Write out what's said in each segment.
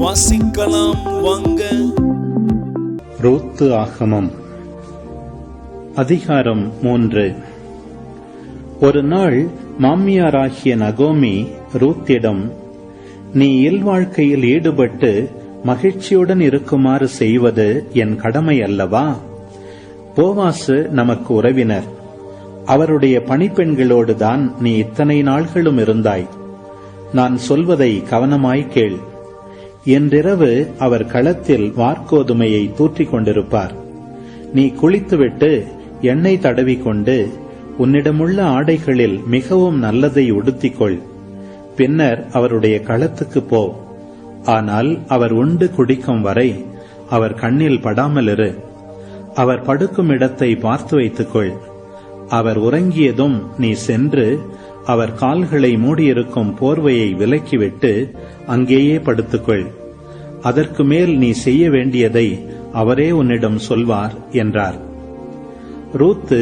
வாசிக்கலாம் வாங்க. ரூத்து ஆகமம் அதிகாரம் 3. ஒரு நாள் மாமியாராகிய நகோமி ரூத்திடம், நீ இல்வாழ்க்கையில் ஈடுபட்டு மகிழ்ச்சியுடன் இருக்குமாறு செய்வது என் கடமை அல்லவா? போவாசு நமக்கு உறவினர். அவருடைய பணிப்பெண்களோடுதான் நீ இத்தனை நாள்களும் இருந்தாய். நான் சொல்வதை கவனமாய் கேள். இன்றிரவு அவர் களத்தில் வார்கோதுமையை தூற்றிக் கொண்டிருப்பார். நீ குளித்துவிட்டு எண்ணெய் தடவிக்கொண்டு உன்னிடமுள்ள ஆடைகளில் மிகவும் நல்லதை உடுத்திக்கொள். பின்னர் அவருடைய களத்துக்கு போ. ஆனால் அவர் உண்டு குடிக்கும் வரை அவர் கண்ணில் படாமலிரு. அவர் படுக்கும் இடத்தை பார்த்து வைத்துக்கொள். அவர் உறங்கியதும் நீ சென்று அவர் கால்களை மூடியிருக்கும் போர்வையை விலக்கிவிட்டு அங்கேயே படுத்துக்கொள். அதற்கு மேல் நீ செய்ய வேண்டியதை அவரே உன்னிடம் சொல்வார் என்றார். ரூத்து,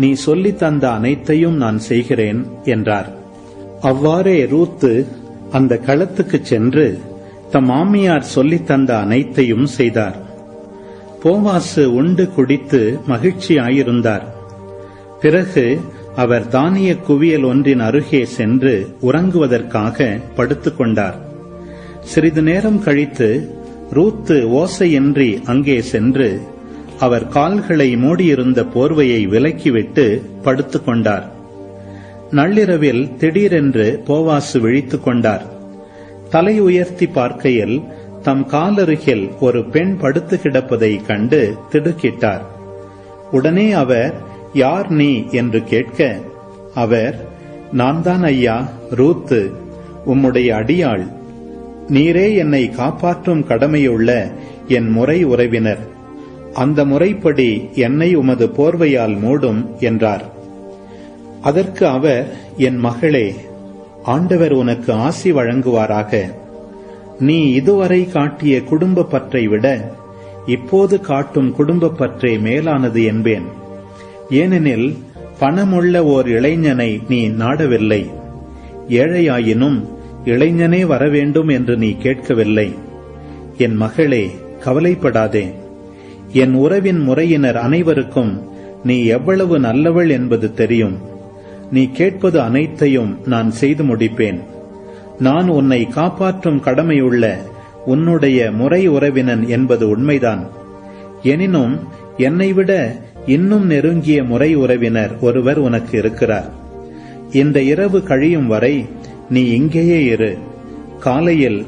நீ சொல்லித் தந்த அனைத்தையும் நான் செய்கிறேன் என்றார். அவ்வாறே ரூத்து அந்த களத்துக்குச் சென்று தம் மாமியார் சொல்லித் தந்த அனைத்தையும் செய்தார். போவாசு உண்டு குடித்து மகிழ்ச்சியாயிருந்தார். பிறகு அவர் தானிய குவியல் ஒன்றின் அருகே சென்று உறங்குவதற்காக படுத்துக் கொண்டார். சிறிது நேரம் கழித்து ரூத்து ஓசையின்றி அங்கே சென்று அவர் கால்களை மூடியிருந்த போர்வையை விலக்கிவிட்டு படுத்துக் கொண்டார். நள்ளிரவில் திடீரென்று போவாசு விழித்துக் கொண்டார். தலை உயர்த்தி பார்க்கையில் தம் காலருகில் ஒரு பெண் படுத்து கிடப்பதை கண்டு திடுக்கிட்டார். உடனே அவர், யார் நீ என்று கேட்க, அவர், நான் தான் ஐயா, ரூத்து, உம்முடைய அடியாள். நீரே என்னை காப்பாற்றும் கடமையுள்ள என் முறை உறவினர். அந்த முறைப்படி என்னை உமது போர்வையால் மூடும் என்றார். அதற்கு அவர், என் மகளே, ஆண்டவர் உனக்கு ஆசி வழங்குவாராக. நீ இதுவரை காட்டிய குடும்ப பற்றை விட இப்போது காட்டும் குடும்ப பற்றே மேலானது என்பேன். ஏனெனில் பணமுள்ள ஓர் இளைஞனை நீ நாடவில்லை. ஏழையாயினும் இளைஞனே வரவேண்டும் என்று நீ கேட்கவில்லை. என் மகளே, கவலைப்படாதே. என் உறவின் முறையினர் அனைவருக்கும் நீ எவ்வளவு நல்லவள் என்பது தெரியும். நீ கேட்பது அனைத்தையும் நான் செய்து முடிப்பேன். நான் உன்னை காப்பாற்றும் கடமையுள்ள உன்னுடைய முறை உறவினன் என்பது உண்மைதான். எனினும் என்னை விட இன்னும் நெருங்கிய முறை உறவினர் ஒருவர் உனக்கு இருக்கிறார். இந்த இரவு கழியும் வரை நீ இங்கேயே இரு. காலையில்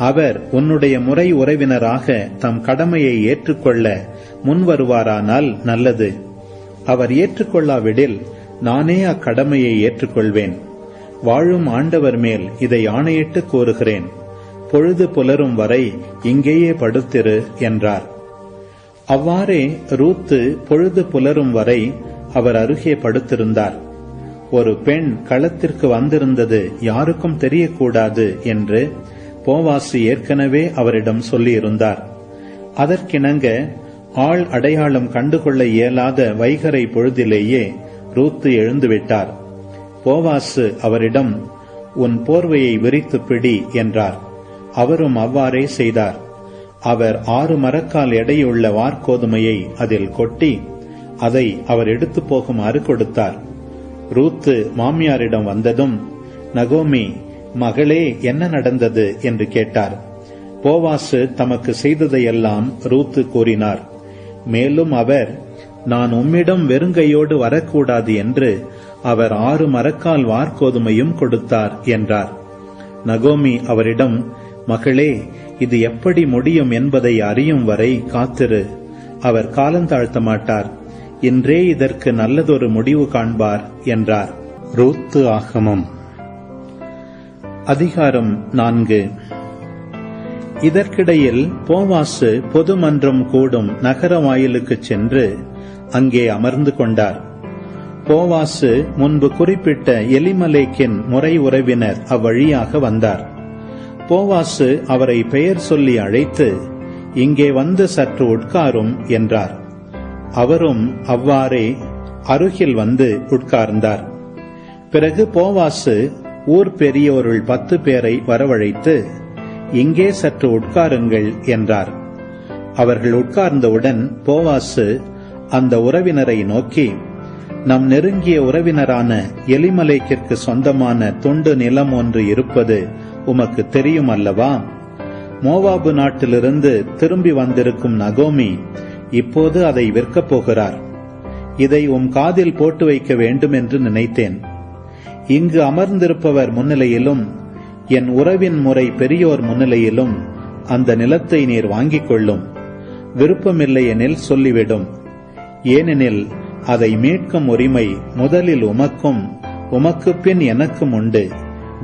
அவர் உன்னுடைய முறை உறவினராக தம் கடமையை ஏற்றுக்கொள்ள முன்வருவாரானால் நல்லது. அவர் ஏற்றுக்கொள்ளாவிடில் நானே அக்கடமையை ஏற்றுக்கொள்வேன். வாழும் ஆண்டவர் மேல் இதை ஆணையிட்டு கூறுகிறேன். பொழுது புலரும் வரை இங்கேயே படுத்திரு என்றார். அவ்வாறே ரூத்து பொழுது புலரும் வரை அவர் அருகே படுத்திருந்தார். ஒரு பெண் களத்திற்கு வந்திருந்தது யாருக்கும் தெரியக்கூடாது என்று போவாசு ஏற்கனவே அவரிடம் சொல்லியிருந்தார். அதற்கிணங்க ஆள் அடையாளம் கண்டுகொள்ள இயலாத வைகறை பொழுதிலேயே ரூத்து எழுந்துவிட்டார். போவாசு அவரிடம், உன் போர்வையை விரித்து பிடி என்றார். அவரும் அவ்வாறே செய்தார். அவர் 6 மரக்கால் எடையுள்ள வார்கோதுமையை அதில் கொட்டி அதை அவர் எடுத்து போகுமாறு கொடுத்தார். ரூத்து மாமியாரிடம் வந்ததும், நகோமி, மகளே, என்ன நடந்தது என்று கேட்டார். போவாசு தமக்கு செய்ததையெல்லாம் ரூத்து கூறினார். மேலும் அவர், நான் உம்மிடம் வெறுங்கையோடு வரக்கூடாது என்று அவர் 6 மரக்கால் வார்கோதுமையும் கொடுத்தார் என்றார். நகோமி அவரிடம், மகளே, இது எப்படி முடியும் என்பதை அறியும் வரை காத்திரு. அவர் காலந்தாழ்த்த மாட்டார். இன்றே இதற்கு நல்லதொரு முடிவு காண்பார் என்றார். ரூத்து ஆகமம் அதிகாரம் 4. இதற்கிடையில் போவாசு பொதுமன்றம் கூடும் நகர வாயிலுக்குச் சென்று அங்கே அமர்ந்து கொண்டார். போவாசு முன்பு குறிப்பிட்ட எலிமலேக்கின் முறை உறவினர் அவ்வழியாக வந்தார். போவாசு அவரை பெயர் சொல்லி அழைத்து, இங்கே வந்து சற்று உட்காரும் என்றார். அவரும் அவ்வாறே அருகில் வந்து உட்கார்ந்தார். பிறகு போவாசு ஊர் பெரியோருள் 10 பேரை வரவழைத்து, இங்கே சற்று உட்காருங்கள் என்றார். அவர்கள் உட்கார்ந்தவுடன் போவாசு அந்த உறவினரை நோக்கி, நம் நெருங்கிய உறவினரான எலிமலேக்கிற்கு சொந்தமான தொண்டு நிலம் ஒன்று இருப்பது உமக்கு தெரியும் அல்லவா? மோவாபு நாட்டிலிருந்து திரும்பி வந்திருக்கும் நகோமி இப்போது அதை விற்கப் போகிறார். இதை உம் காதில் போட்டு வைக்க வேண்டும் என்று நினைத்தேன். இங்கு அமர்ந்திருப்பவர் முன்னிலையிலும் என் உறவின் முறை பெரியோர் முன்னிலையிலும் அந்த நிலத்தை நீர் வாங்கிக் கொள்ளும். விருப்பமில்லை எனில் சொல்லிவிடும். ஏனெனில் அதை மீட்கும் உரிமை முதலில் உமக்கும் உமக்கு பின் எனக்கும் உண்டு,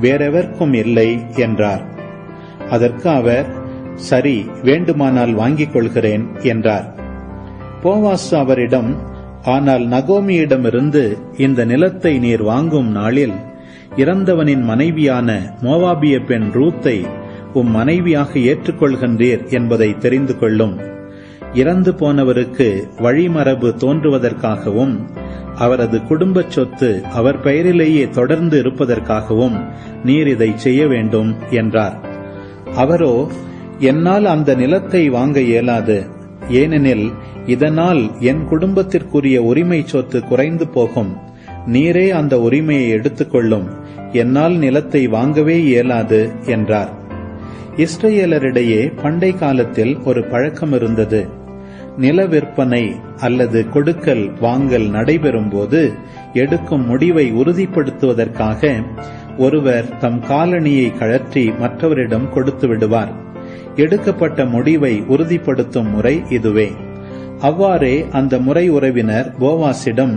வேறெவர்க்கும் இல்லை என்றார். அதற்கு அவர், சரி, வேண்டுமானால் வாங்கிக் கொள்கிறேன் என்றார். போவாசு அவரிடம், ஆனால் நகோமியிடமிருந்து இந்த நிலத்தை நீர் வாங்கும் நாளில் இறந்தவனின் மனைவியான மோவாபிய பெண் ரூத்தை உம் மனைவியாக ஏற்றுக்கொள்கின்றீர் என்பதை தெரிந்து கொள்ளும். இறந்து போனவருக்கு வழிமரபு தோன்றுவதற்காகவும் அவரது குடும்பச் சொத்து அவர் பெயரிலேயே தொடர்ந்து இருப்பதற்காகவும் நீர் இதை செய்ய வேண்டும் என்றார். அவரோ, என்னால் அந்த நிலத்தை வாங்க இயலாது. ஏனெனில் இதனால் என் குடும்பத்திற்குரிய உரிமை சொத்து குறைந்து போகும். நீரே அந்த உரிமையை எடுத்துக்கொள்ளும். என்னால் நிலத்தை வாங்கவே இயலாது என்றார். இஸ்ரேலரிடையே பண்டை காலத்தில் ஒரு பழக்கம் இருந்தது. நில விற்பனை அல்லது கொடுக்கல் வாங்கல் நடைபெறும் போது எடுக்கும் முடிவை உறுதிப்படுத்துவதற்காக ஒருவர் தம் காலணியை கழற்றி மற்றவரிடம் கொடுத்து விடுவார். எடுக்கப்பட்ட முடிவை உறுதிப்படுத்தும் முறை இதுவே. அவ்வாறே அந்த முறை உறவினர் போவாசிடம்,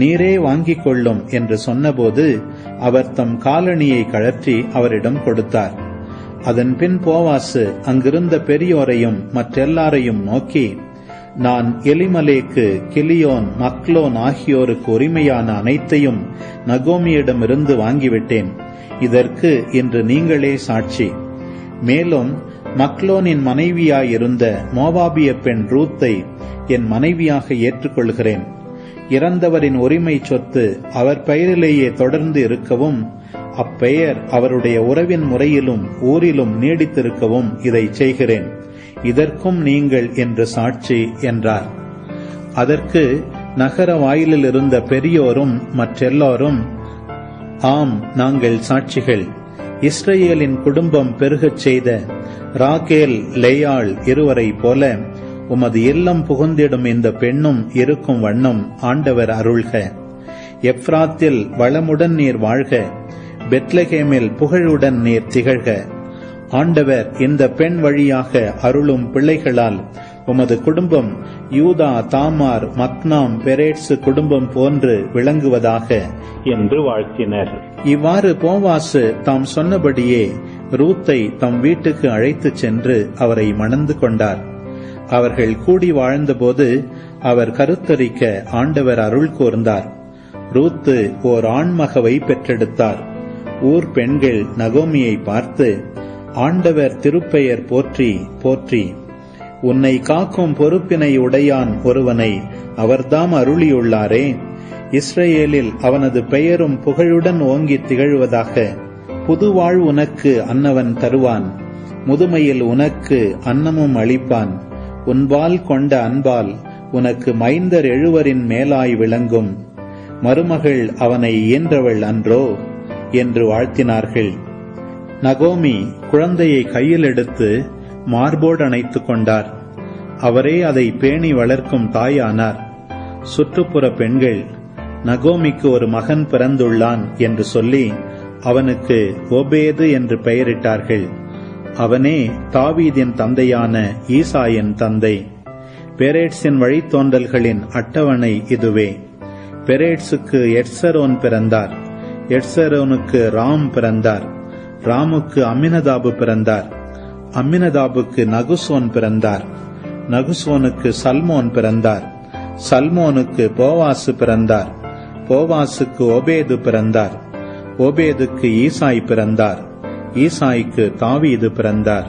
நீரே வாங்கிக் கொள்ளும் என்று சொன்னபோது அவர் தம் காலணியை கழற்றி அவரிடம் கொடுத்தார். அதன் பின் போவாசு அங்கிருந்த பெரியோரையும் மற்றெல்லாரையும் நோக்கி, நான் எலிமலேக்கு, கிலியோன், மக்லோன் ஆகியோருக்கு உரிமையான அனைத்தையும் நகோமியிடமிருந்து வாங்கிவிட்டேன். இதற்கு இன்று நீங்களே சாட்சி. மேலும் மக்லோனின் மனைவியாயிருந்த மோவாபிய பெண் ரூத்தை என் மனைவியாக ஏற்றுக்கொள்கிறேன். இறந்தவரின் உரிமை சொத்து அவர் பெயரிலேயே தொடர்ந்து இருக்கவும் அப்பெயர் அவருடைய உறவின் முறையிலும் ஊரிலும் நீடித்திருக்கவும் இதை செய்கிறேன். இதற்கும் நீங்கள் என்று சாட்சி என்றார். அதற்கு நகர வாயிலில் இருந்த பெரியோரும் மற்றெல்லோரும், ஆம், நாங்கள் சாட்சிகள். இஸ்ரேலின் குடும்பம் பெருகச் செய்த ராகேல், லேயாள் இருவரை போல உமது இல்லம் புகுந்திடும் இந்த பெண்ணும் இருக்கும் வண்ணம் ஆண்டவர் அருள்க. எப்ராத்தில் வளமுடன் நீர் வாழ்க. பெத்லகேமில் புகழுடன் நீர் திகழ்க. ஆண்டவர் இந்த பெண் வழியாக அருளும் பிள்ளைகளால் உமது குடும்பம் யூதா, தாமார், மக்னாம், பெரேட்சு குடும்பம் போன்று விளங்குவதாக என்று வாழ்த்தினர். இவ்வாறு போவாசு தாம் சொன்னபடியே ரூத்தை தம் வீட்டுக்கு அழைத்துச் சென்று அவரை மணந்து கொண்டார். அவர்கள் கூடி வாழ்ந்தபோது அவர் கருத்தரிக்க ஆண்டவர் அருள் கூர்ந்தார். ரூத்து ஓர் ஆண்மகவை பெற்றெடுத்தார். ஊர் பெண்கள் நகோமியை பார்த்து, ஆண்டவர் திருப்பெயர் போற்றி போற்றி, உன்னை காக்கும் பொறுப்பினை உடையான் ஒருவனை அவர்தாம் அருளியுள்ளாரே. இஸ்ரேலில் அவனது பெயரும் புகழுடன் ஓங்கி திகழ்வதாக. புதுவாழ் உனக்கு அன்னவன் தருவான். முதுமையில் உனக்கு அன்னமும் அளிப்பான். உன்பால் கொண்ட அன்பால் உனக்கு மைந்தர் 70 மேலாய் விளங்கும். மருமகள் அவனை ஈன்றவள் அன்றோ என்று வாழ்த்தினார்கள். நகோமி குழந்தையை கையில் எடுத்து மார்போடு அணைத்துக் கொண்டார். அவரே அதை பேணி வளர்க்கும் தாயானார். சுற்றுப்புற பெண்கள், நகோமிக்கு ஒரு மகன் பிறந்துள்ளான் என்று சொல்லி அவனுக்கு ஓபேது என்று பெயரிட்டார்கள். அவனே தாவீதின் தந்தையான ஈசாயின் தந்தை. பெரேட்ஸின் வழித்தோன்றல்களின் அட்டவணை இதுவே. பெரேட்ஸுக்கு எட்சரோன் பிறந்தார். எட்சரோனுக்கு ராம் பிறந்தார். ராமுக்கு அம்மினதாபு பிறந்தார். அம்மினதாபுக்கு நகுசோன் பிறந்தார். நகுசோனுக்கு சல்மோன் பிறந்தார். சல்மோனுக்கு போவாசு பிறந்தார். போவாசுக்கு ஓபேது பிறந்தார். ஓபேதுக்கு ஈசாய் பிறந்தார். ஈசாய்க்கு தாவீது பிறந்தார்.